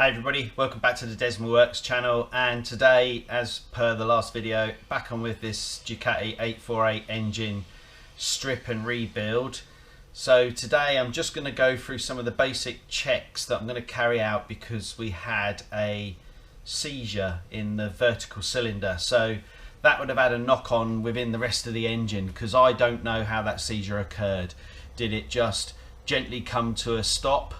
Hi everybody, welcome back to the Decimal Works channel, and today, as per the last video, back on with this Ducati 848 engine strip and rebuild. So today I'm just going to go through some of the basic checks that I'm going to carry out because we had a seizure in the vertical cylinder. So that would have had a knock on within the rest of the engine because I don't know how that seizure occurred. Did it just gently come to a stop,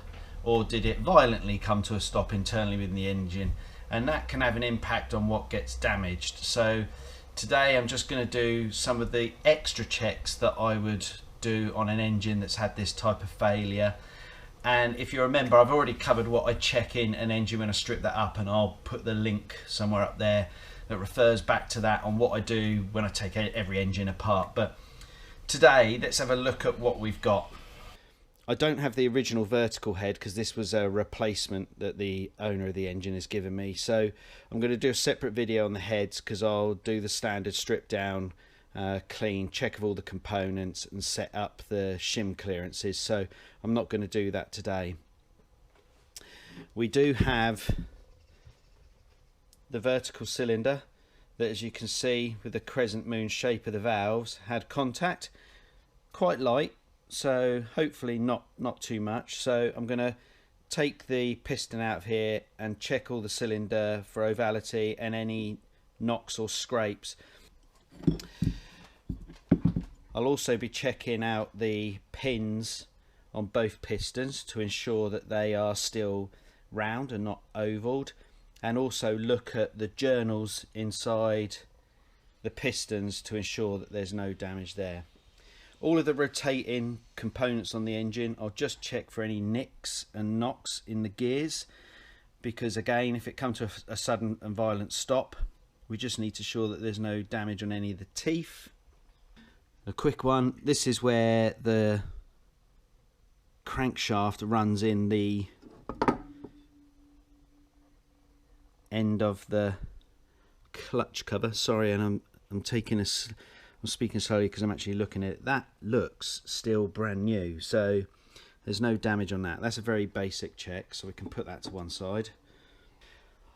or did it violently come to a stop internally within the engine? And that can have an impact on what gets damaged. So today I'm just going to do some of the extra checks that I would do on an engine that's had this type of failure. And if you remember, I've already covered what I check in an engine when I strip that up, and I'll put the link somewhere up there that refers back to that on what I do when I take every engine apart. But today let's have a look at what we've got. I don't have the original vertical head because this was a replacement that the owner of the engine has given me. So I'm going to do a separate video on the heads because I'll do the standard strip down, clean, check of all the components and set up the shim clearances. So I'm not going to do that today. We do have the vertical cylinder that, as you can see with the crescent moon shape of the valves, had contact, quite light. So hopefully not too much. So I'm going to take the piston out of here and check all the cylinder for ovality and any knocks or scrapes. I'll also be checking out the pins on both pistons to ensure that they are still round and not ovaled, and also look at the journals inside the pistons to ensure that there's no damage there. All of the rotating components on the engine, I'll just check for any nicks and knocks in the gears, because again, if it comes to a sudden and violent stop, we just need to ensure that there's no damage on any of the teeth. A quick one, this is where the crankshaft runs in the end of the clutch cover. Sorry, and I'm speaking slowly because I'm actually looking at it. That looks still brand new, so there's no damage on that. That's a very basic check, so we can put that to one side.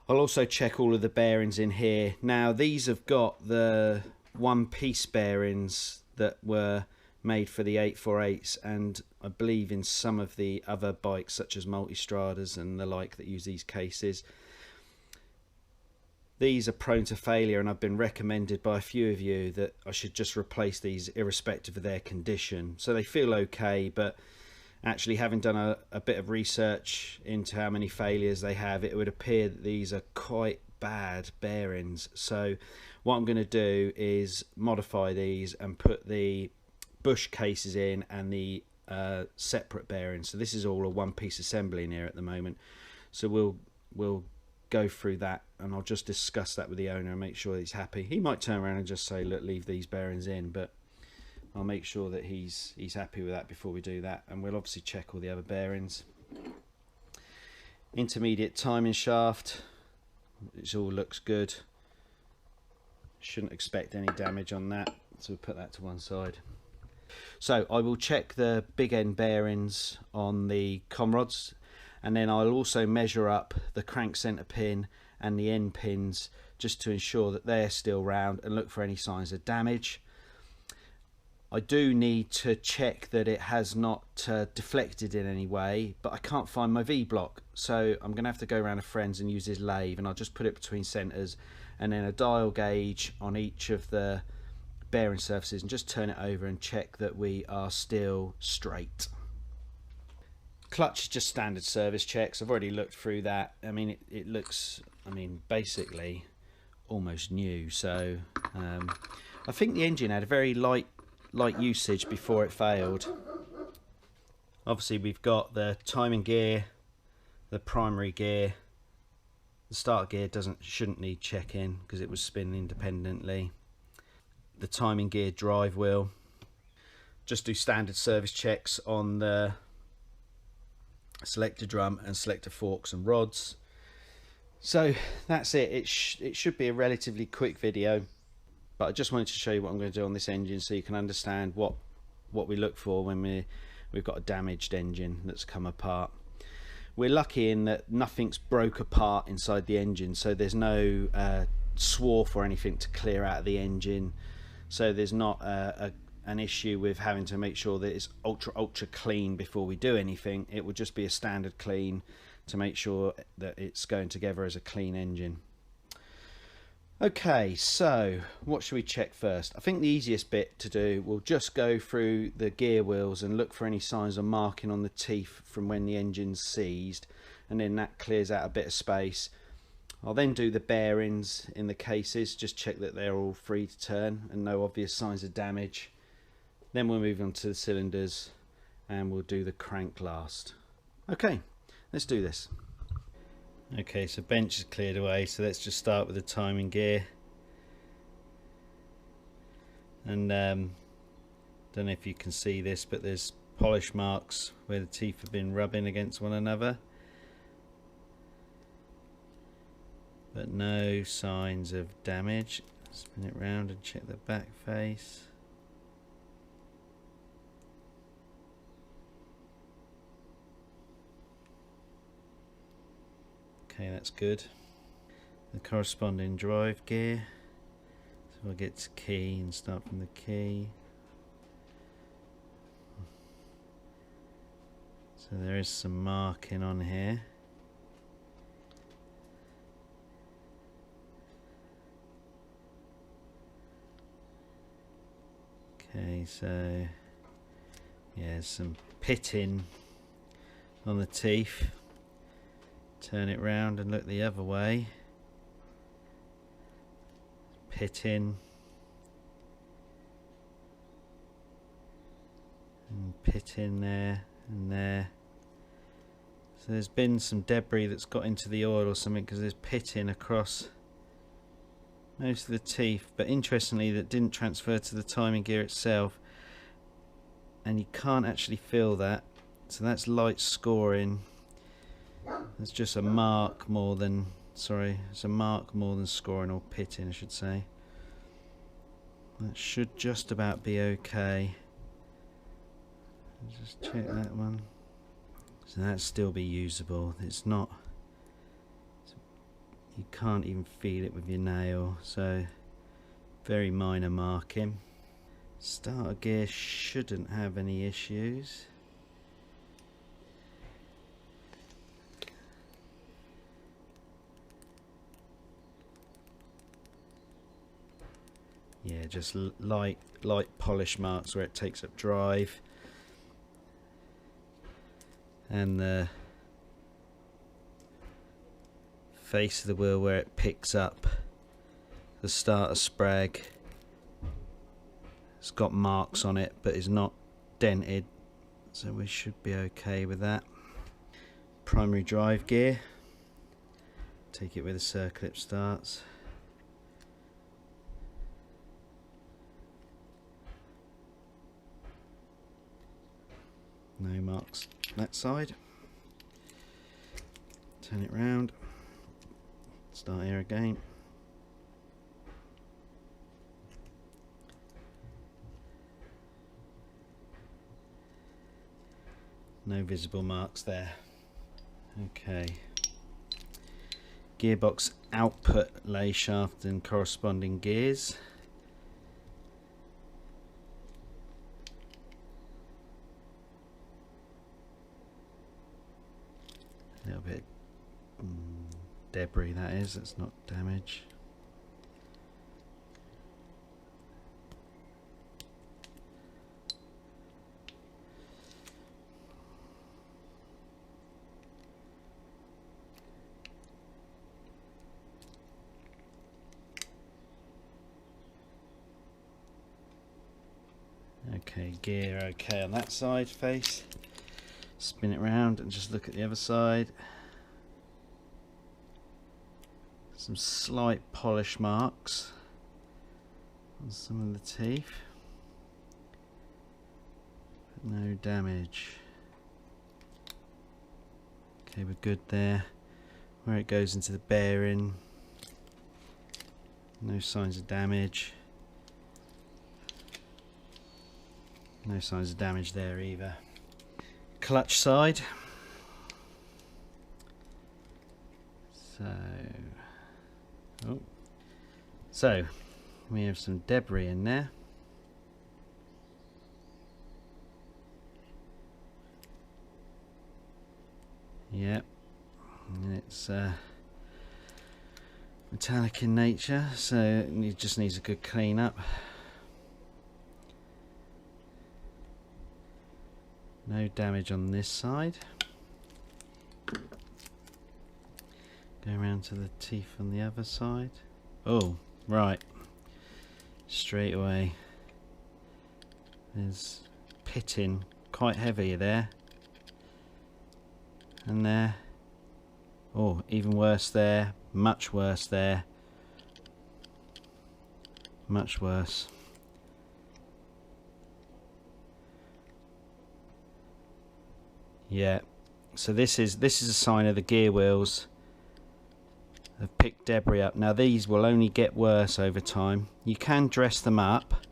I'll also check all of the bearings in here. Now these have got the one-piece bearings that were made for the 848s, and I believe in some of the other bikes such as Multistradas and the like that use these cases. These are prone to failure, and I've been recommended by a few of you that I should just replace these irrespective of their condition. So they feel okay, but actually having done a bit of research into how many failures they have, it would appear that these are quite bad bearings. So what I'm going to do is modify these and put the bush cases in and the separate bearings. So this is all a one-piece assembly in here at the moment. So we'll go through that, and I'll just discuss that with the owner and make sure he's happy. He might turn around and just say, look, leave these bearings in, but I'll make sure that he's happy with that before we do that. And we'll obviously check all the other bearings. Intermediate timing shaft, it all looks good. Shouldn't expect any damage on that, so we'll put that to one side. So I will check the big end bearings on the comrods, and then I'll also measure up the crank center pin and the end pins just to ensure that they're still round and look for any signs of damage. I do need to check that it has not deflected in any way, but I can't find my V-block, so I'm going to have to go around to friends and use his lathe, and I'll just put it between centers and then a dial gauge on each of the bearing surfaces and just turn it over and check that we are still straight. Clutch is just standard service checks. I've already looked through that. I mean, it looks, basically almost new. So I think the engine had a very light usage before it failed. Obviously we've got the timing gear, the primary gear. The start gear shouldn't need check-in because it was spinning independently. The timing gear drive wheel. Just do standard service checks on the selector drum and selector forks and rods. So that's it. It should be a relatively quick video, but I just wanted to show you what I'm going to do on this engine so you can understand what we look for when we've got a damaged engine that's come apart. We're lucky in that nothing's broke apart inside the engine, so there's no swarf or anything to clear out of the engine, so there's not an issue with having to make sure that it's ultra clean before we do anything. It would just be a standard clean to make sure that it's going together as a clean engine. Okay, so what should we check first? I think the easiest bit to do, we'll just go through the gear wheels and look for any signs of marking on the teeth from when the engine's seized, and then that clears out a bit of space. I'll then do the bearings in the cases, just check that they're all free to turn and no obvious signs of damage. Then we'll move on to the cylinders and we'll do the crank last. Okay, let's do this. Okay, so bench is cleared away, so let's just start with the timing gear. And don't know if you can see this, but there's polish marks where the teeth have been rubbing against one another, but no signs of damage. Spin it round and check the back face. Okay, that's good. The corresponding drive gear. So we'll get to key and start from the key. So there is some marking on here. Okay, so yeah, some pitting on the teeth. Turn it round and look the other way. Pitting and pitting there and there. So there's been some debris that's got into the oil or something, because there's pitting across most of the teeth, but interestingly that didn't transfer to the timing gear itself, and you can't actually feel that. So that's light scoring. It's just a mark more than, sorry, it's a mark more than scoring or pitting, I should say. That should just about be okay. Just check that one. So that'd still be usable. It's not, you can't even feel it with your nail, so very minor marking. Starter gear shouldn't have any issues. Yeah, just light polish marks where it takes up drive, and the face of the wheel where it picks up the starter sprag. It's got marks on it but is not dented, so we should be okay with that. Primary drive gear, take it where the circlip starts. No marks that side. Turn it round. Start here again. No visible marks there. Okay. Gearbox output lay shaft and corresponding gears. A little bit debris, that is, that's not damage. Okay, gear okay on that side, face. Spin it round and just look at the other side. Some slight polish marks on some of the teeth, but no damage. Okay, we're good there. Where it goes into the bearing, no signs of damage. No signs of damage there either. Clutch side. So we have some debris in there. Yep, and it's metallic in nature, so it just needs a good clean up. No damage on this side. Go around to the teeth on the other side. Oh, right. Straight away. There's pitting quite heavy there. And there. Oh, even worse there. Much worse there. Much worse. Yeah. So this is a sign of the gear wheels have picked debris up. Now these will only get worse over time. You can dress them up,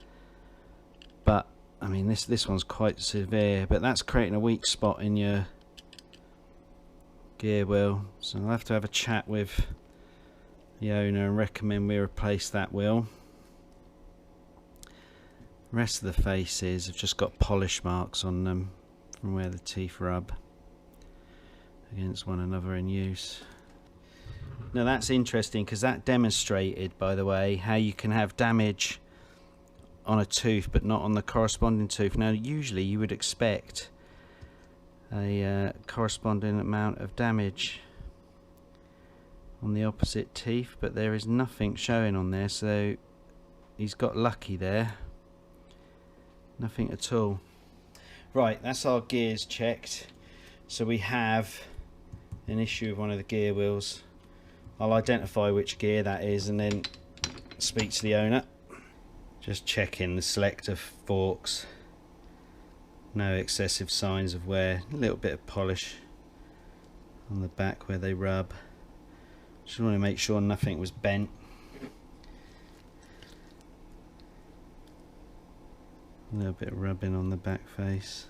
but I mean this one's quite severe, but that's creating a weak spot in your gear wheel, so I'll have to have a chat with the owner and recommend we replace that wheel. The rest of the faces have just got polish marks on them from where the teeth rub against one another in use. Now that's interesting because that demonstrated, by the way, how you can have damage on a tooth but not on the corresponding tooth. Now usually you would expect a corresponding amount of damage on the opposite teeth, but there is nothing showing on there, so he's got lucky there. Nothing at all. Right, that's our gears checked. So we have an issue with one of the gear wheels. I'll identify which gear that is and then speak to the owner. Just checking the selector forks. No excessive signs of wear. A little bit of polish on the back where they rub. Just want to make sure nothing was bent. A little bit of rubbing on the back face.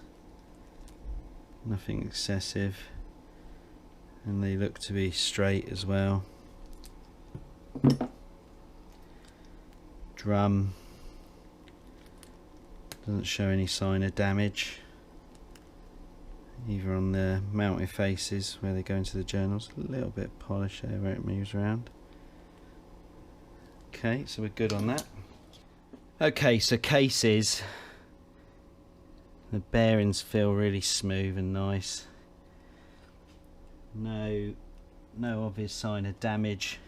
Nothing excessive. And they look to be straight as well. Drum doesn't show any sign of damage, either on the mounted faces where they go into the journals. A little bit of polish there where it moves around. Okay, so we're good on that. Okay, so cases, the bearings feel really smooth and nice. No obvious sign of damage.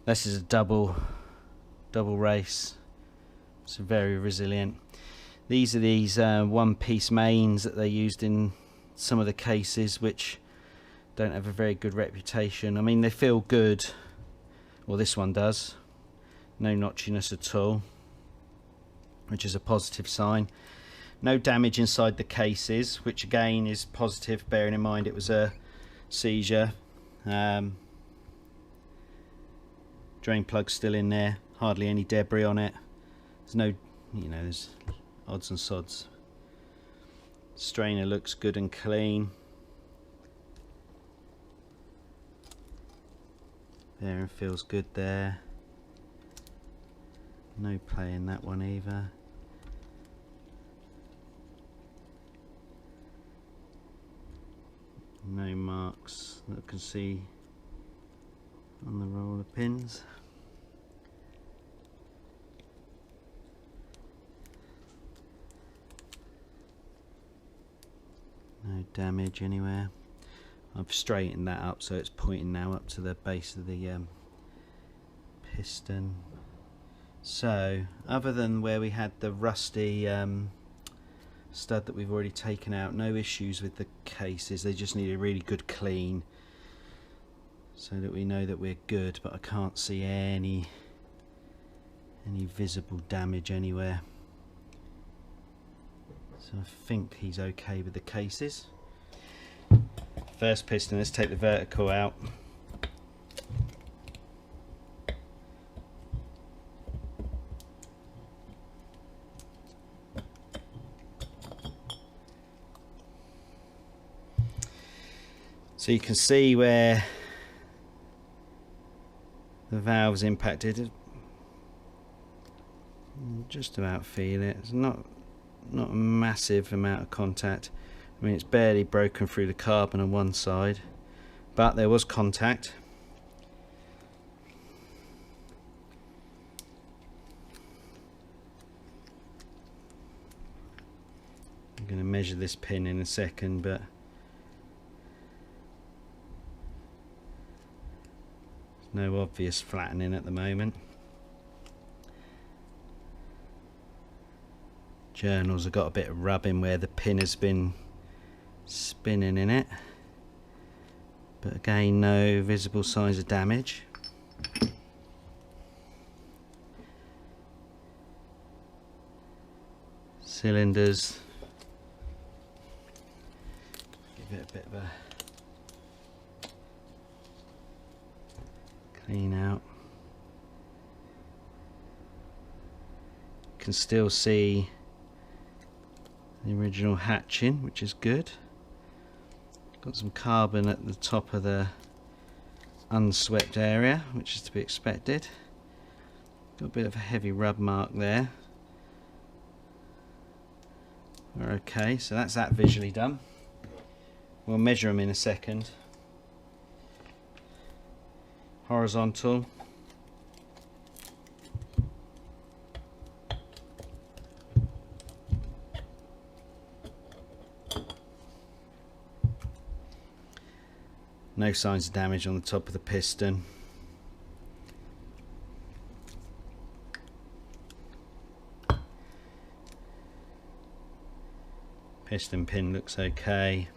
This is a double race, so very resilient. These are these one-piece mains that they used in some of the cases, which don't have a very good reputation. I mean, they feel good. Well, this one does. No notchiness at all, which is a positive sign. No damage inside the cases, which again is positive, bearing in mind it was a seizure. Drain plug still in there, hardly any debris on it. There's no, there's odds and sods. Strainer looks good and clean. Bearing feels good there. No play in that one either. No marks that I can see on the roller pins. No damage anywhere. I've straightened that up so it's pointing now up to the base of the piston. So other than where we had the rusty stud that we've already taken out, no issues with the cases. They just need a really good clean so that we know that we're good, but I can't see any visible damage anywhere. So I think he's okay with the cases. First piston, let's take the vertical out. So you can see where the valve's impacted. Just about feel it. It's not a massive amount of contact. I mean, it's barely broken through the carbon on one side, but there was contact. I'm going to measure this pin in a second, but there's no obvious flattening at the moment. Journals have got a bit of rubbing where the pin has been spinning in it, but again, no visible signs of damage. Cylinders, give it a bit of a clean out. You can still see the original hatching, which is good. Got some carbon at the top of the unswept area, which is to be expected. Got a bit of a heavy rub mark there. We're okay, so that's that visually done. We'll measure them in a second. Horizontal. No signs of damage on the top of the piston. Piston pin looks okay.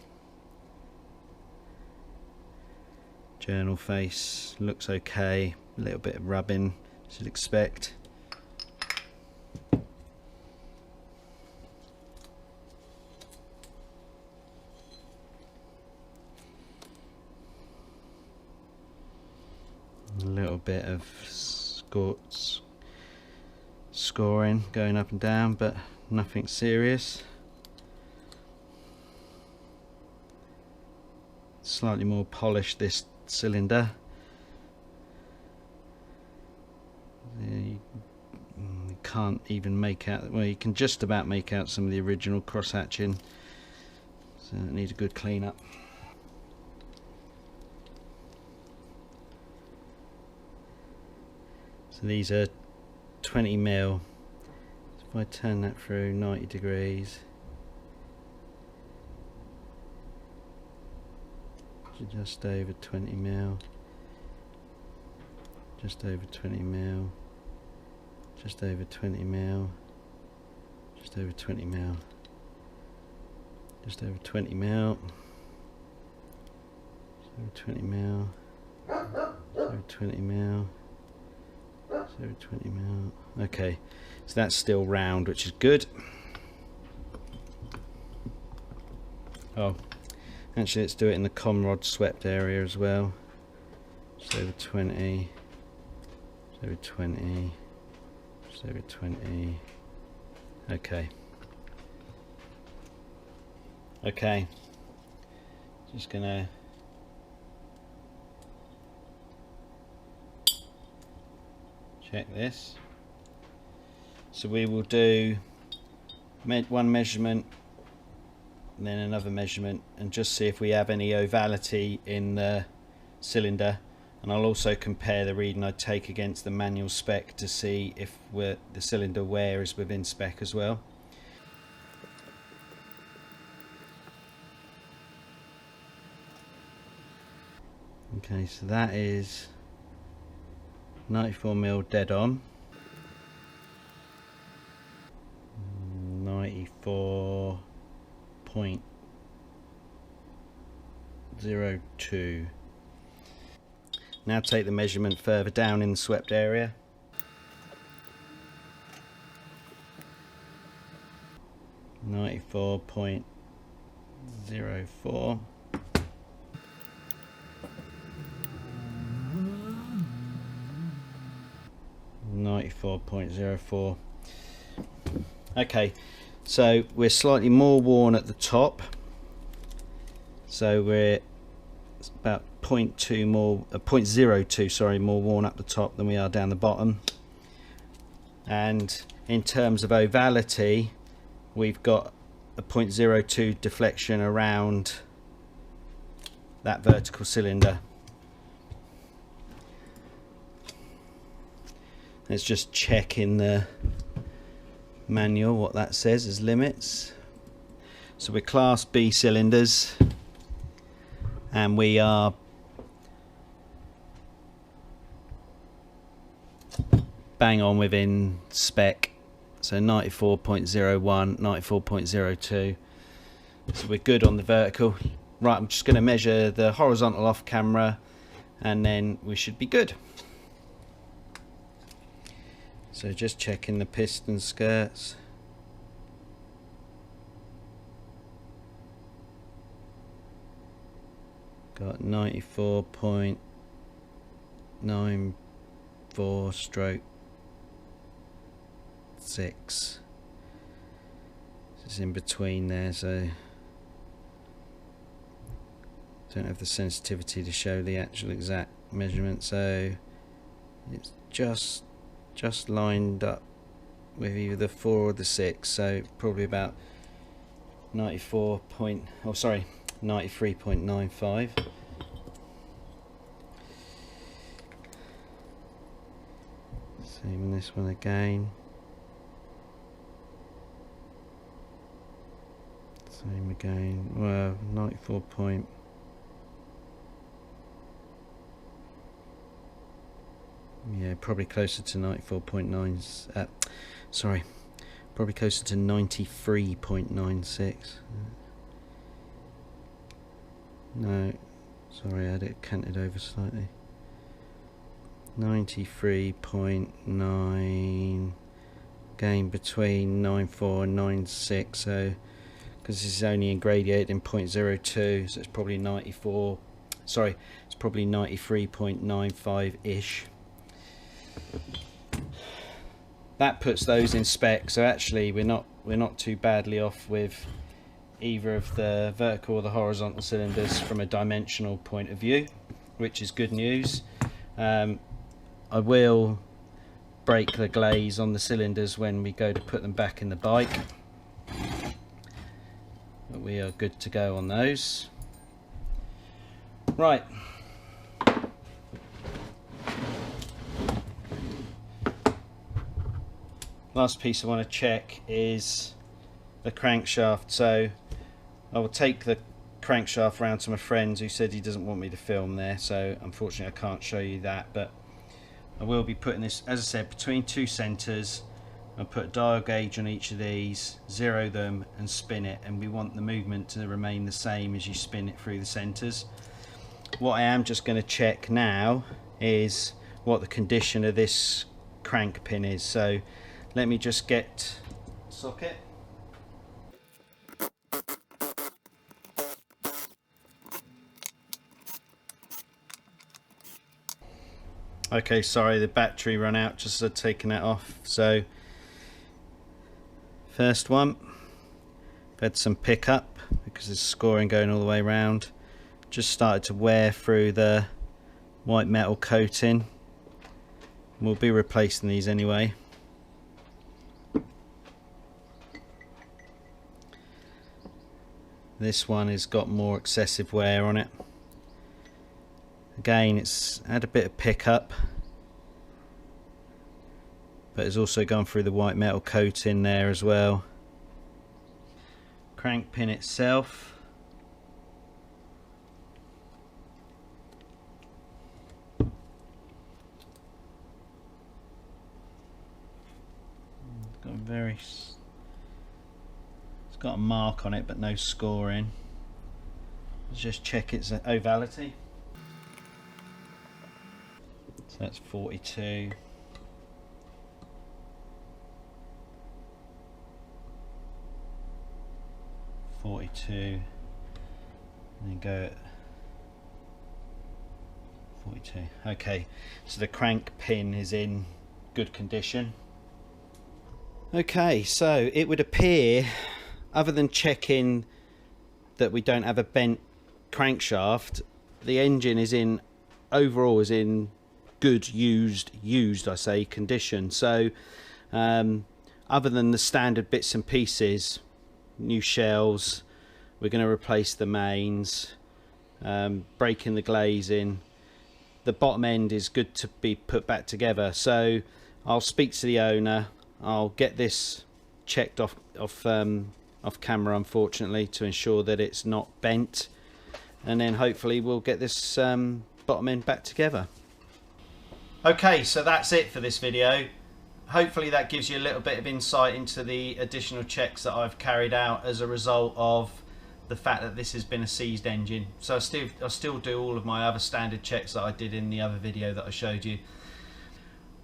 Journal face looks okay. A little bit of rubbing, as you'd expect. A little bit of scoring going up and down, but nothing serious. Slightly more polished this cylinder. You can't even make out, well, you can just about make out some of the original cross hatching, so it needs a good clean up. So these are 20mm. So if I turn that through 90 degrees, just over 20mm, just over 20mm, just over 20mm, just over 20mm, just over 20mm, just over 20mm, over 20mm, over 20mm. Okay, so that's still round, which is good. Oh, actually, let's do it in the conrod swept area as well. Just over 20, just over 20, just over 20. Okay. Okay. Just gonna check this. So we will do one measurement, and then another measurement, and just see if we have any ovality in the cylinder, and I'll also compare the reading I take against the manual spec to see if the cylinder wear is within spec as well. Okay, so that is 94mm dead on, 94.02. Now take the measurement further down in the swept area. .04. 94.04. Okay, so we're slightly more worn at the top, so we're about 0.2 more, 0.02, sorry, more worn up the top than we are down the bottom. And in terms of ovality, we've got a 0.02 deflection around that vertical cylinder. Let's just check in the manual what that says as limits. So we're class B cylinders, and we are bang on within spec, so 94.01, 94.02, so we're good on the vertical. Right, I'm just going to measure the horizontal off camera and then we should be good. So just checking the piston skirts. Got 94.94 stroke 6. It's in between there, so don't have the sensitivity to show the actual exact measurement, so it's just lined up with either the 4 or the 6, so probably about 93.95. Same in this one again. Same again. Well, 94 point. Yeah, probably closer to 94.9. Sorry, probably closer to 93.96. No, sorry, I had it canted over slightly. 93.9. Again, between 94 and 96. So, because this is only irradiated in 0.02, so it's probably 94. Sorry, it's probably 93.95 ish. That puts those in spec, so actually we're not too badly off with either of the vertical or the horizontal cylinders from a dimensional point of view, which is good news. I will break the glaze on the cylinders when we go to put them back in the bike, but we are good to go on those. Right. Last piece I want to check is the crankshaft. So I will take the crankshaft round to my friends, who said he doesn't want me to film there, so unfortunately I can't show you that, but I will be putting this, as I said, between two centres. I'll put a dial gauge on each of these, zero them and spin it, and we want the movement to remain the same as you spin it through the centres. What I am just going to check now is what the condition of this crank pin is. So let me just get a socket. Okay, sorry, the battery ran out just as I'd taken that off. So first one, I've had some pickup because there's scoring going all the way around. Just started to wear through the white metal coating. We'll be replacing these anyway. This one has got more excessive wear on it. Again, it's had a bit of pickup, but it's also gone through the white metal coating there as well. Crank pin itself, it's got a mark on it but no scoring. Let's just check its ovality. So that's 42. 42, and then go at 42. Okay, so the crank pin is in good condition. Okay, so it would appear, other than checking that we don't have a bent crankshaft, the engine is in, overall is in good used I say condition. So other than the standard bits and pieces, new shells, we're going to replace the mains, breaking the glazing, the bottom end is good to be put back together. So I'll speak to the owner, I'll get this checked off camera, unfortunately, to ensure that it's not bent, and then hopefully we'll get this bottom end back together. Okay, so that's it for this video. Hopefully that gives you a little bit of insight into the additional checks that I've carried out as a result of the fact that this has been a seized engine. So I still do all of my other standard checks that I did in the other video that I showed you.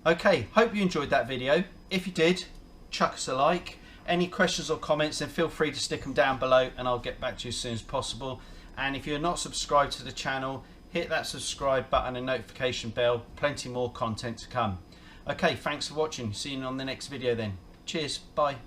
Okay, hope you enjoyed that video. If you did, chuck us a like. Any questions or comments, then feel free to stick them down below and I'll get back to you as soon as possible. And if you're not subscribed to the channel, hit that subscribe button and notification bell. Plenty more content to come. Okay, thanks for watching. See you on the next video then. Cheers, bye.